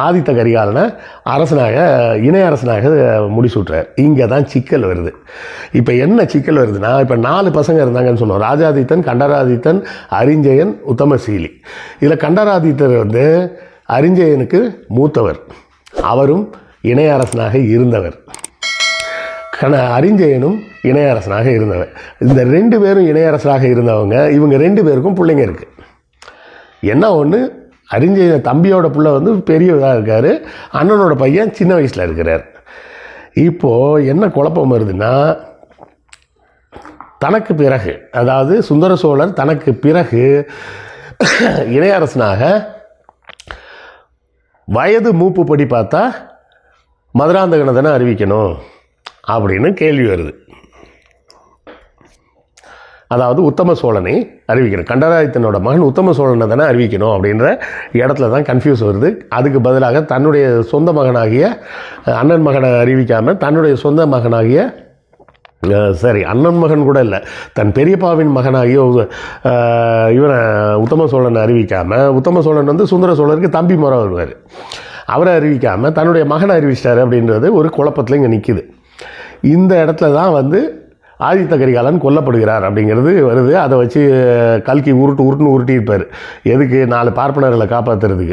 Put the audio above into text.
ஆதித்த கரிகாலனை அரசனாக இணை அரசனாக முடிசூட்டுறார். இங்கே தான் சிக்கல் வருது. இப்போ என்ன சிக்கல் வருதுன்னா, இப்போ 4 பசங்க இருந்தாங்கன்னு சொன்னோம். ராஜாதித்தன், கண்டராதித்தன், அரிஞ்சயன், உத்தமசீலி. இதில் கண்டராதித்தர் வந்து அரிஞ்சயனுக்கு மூத்தவர், அவரும் இணை அரசனாக இருந்தவர். அரிஞ்சயனும் இணையரசனாக இருந்தவர். இந்த 2 பேரும் இணையரசனாக இருந்தவங்க. இவங்க 2 பேருக்கும் பிள்ளைங்க இருக்குது. என்ன ஒன்று, அரிஞ்சய தம்பியோட பிள்ளை வந்து பெரியதாக இருக்கார், அண்ணனோட பையன் சின்ன வயசில் இருக்கிறார். இப்போது என்ன குழப்பம் வருதுன்னா, தனக்கு பிறகு, அதாவது சுந்தர சோழர் தனக்கு பிறகு இணையரசனாக வயது மூப்புப்படி பார்த்தா மதுராந்தகனை தானே அறிவிக்கணும் அப்படின்னு கேள்வி வருது. அதாவது உத்தம சோழனை அறிவிக்கணும், கண்டராதித்தனோட மகன் உத்தம சோழனை தானே அறிவிக்கணும் அப்படின்ற இடத்துல தான் கன்ஃபியூஸ் வருது. அதுக்கு பதிலாக தன்னுடைய சொந்த மகனாகிய அண்ணன் மகனை அறிவிக்காமல் தன்னுடைய சொந்த மகனாகிய அண்ணன் மகன் கூட இல்லை, தன் பெரியப்பாவின் மகனாகிய இவரை உத்தம சோழனை அறிவிக்காமல், உத்தம சோழன் வந்து சுந்தர சோழருக்கு தம்பி முறை வருவார், அவரை அறிவிக்காமல் தன்னுடைய மகனை அறிவிச்சிட்டாரு அப்படின்றது ஒரு குழப்பத்தில் இங்கே நிற்கிது. இந்த இடத்துல தான் வந்து ஆதித்த கரிகாலன் கொல்லப்படுகிறார் அப்படிங்கிறது வருது. அதை வச்சு கல்கி உருட்டுன்னு உருட்டியிருப்பார். எதுக்கு? 4 பார்ப்பனர்களை காப்பாற்றுறதுக்கு.